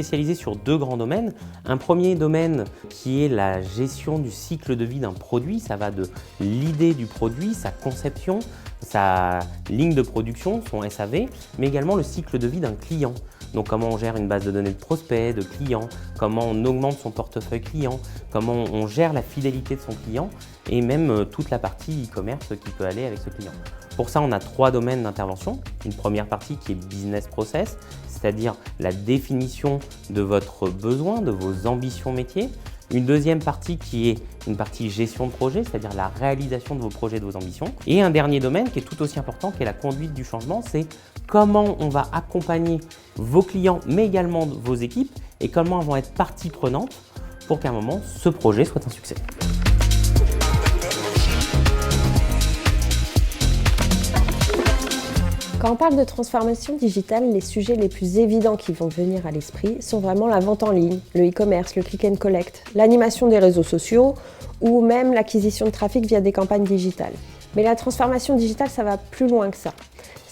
spécialisé sur deux grands domaines. Un premier domaine qui est la gestion du cycle de vie d'un produit. Ça va de l'idée du produit, sa conception, sa ligne de production, son SAV, mais également le cycle de vie d'un client. Donc comment on gère une base de données de prospects, de clients, comment on augmente son portefeuille client, comment on gère la fidélité de son client et même toute la partie e-commerce qui peut aller avec ce client. Pour ça, on a trois domaines d'intervention. Une première partie qui est business process, c'est-à-dire la définition de votre besoin, de vos ambitions métiers. Une deuxième partie qui est une partie gestion de projet, c'est-à-dire la réalisation de vos projets, de vos ambitions. Et un dernier domaine qui est tout aussi important, qui est la conduite du changement, c'est comment on va accompagner vos clients, mais également vos équipes, et comment elles vont être partie prenante pour qu'à un moment, ce projet soit un succès. Quand on parle de transformation digitale, les sujets les plus évidents qui vont venir à l'esprit sont vraiment la vente en ligne, le e-commerce, le click and collect, l'animation des réseaux sociaux ou même l'acquisition de trafic via des campagnes digitales. Mais la transformation digitale, ça va plus loin que ça.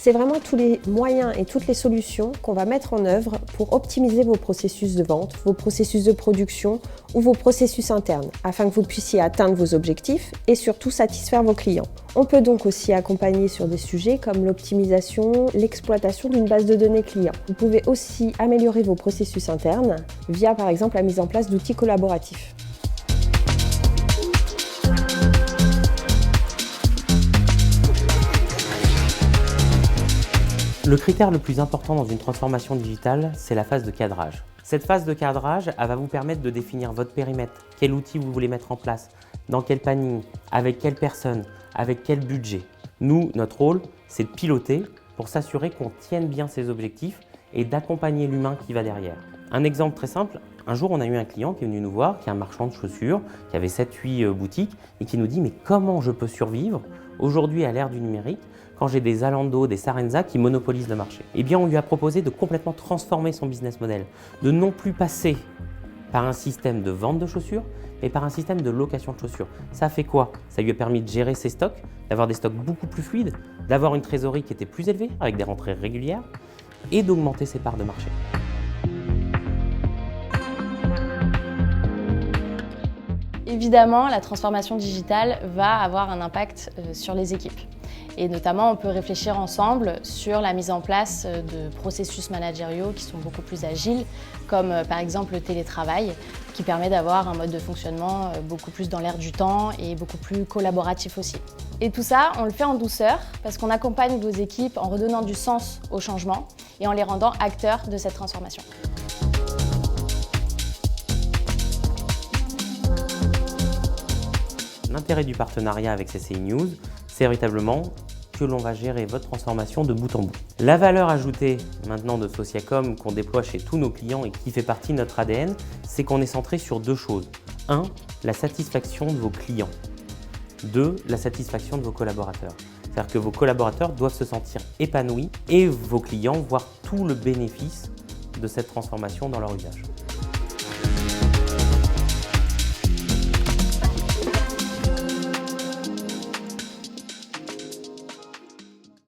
C'est vraiment tous les moyens et toutes les solutions qu'on va mettre en œuvre pour optimiser vos processus de vente, vos processus de production ou vos processus internes, afin que vous puissiez atteindre vos objectifs et surtout satisfaire vos clients. On peut donc aussi accompagner sur des sujets comme l'optimisation, l'exploitation d'une base de données client. Vous pouvez aussi améliorer vos processus internes via par exemple la mise en place d'outils collaboratifs. Le critère le plus important dans une transformation digitale, c'est la phase de cadrage. Cette phase de cadrage, elle va vous permettre de définir votre périmètre, quel outil vous voulez mettre en place, dans quel planning, avec quelle personne, avec quel budget. Nous, notre rôle, c'est de piloter pour s'assurer qu'on tienne bien ses objectifs et d'accompagner l'humain qui va derrière. Un exemple très simple, un jour on a eu un client qui est venu nous voir, qui est un marchand de chaussures, qui avait 7-8 boutiques et qui nous dit « mais comment je peux survivre aujourd'hui à l'ère du numérique quand j'ai des Zalando, des Sarenza qui monopolisent le marché ?» Eh bien, on lui a proposé de complètement transformer son business model, de non plus passer par un système de vente de chaussures, mais par un système de location de chaussures. Ça a fait quoi? Ça lui a permis de gérer ses stocks, d'avoir des stocks beaucoup plus fluides, d'avoir une trésorerie qui était plus élevée, avec des rentrées régulières, et d'augmenter ses parts de marché. Évidemment, la transformation digitale va avoir un impact sur les équipes. Et notamment, on peut réfléchir ensemble sur la mise en place de processus managériaux qui sont beaucoup plus agiles, comme par exemple le télétravail, qui permet d'avoir un mode de fonctionnement beaucoup plus dans l'air du temps et beaucoup plus collaboratif aussi. Et tout ça, on le fait en douceur, parce qu'on accompagne vos équipes en redonnant du sens au changement et en les rendant acteurs de cette transformation. L'intérêt du partenariat avec CCI News, c'est véritablement que l'on va gérer votre transformation de bout en bout. La valeur ajoutée maintenant de Sociacom qu'on déploie chez tous nos clients et qui fait partie de notre ADN, c'est qu'on est centré sur deux choses. 1. La satisfaction de vos clients. 2. La satisfaction de vos collaborateurs. C'est-à-dire que vos collaborateurs doivent se sentir épanouis et vos clients voir tout le bénéfice de cette transformation dans leur usage.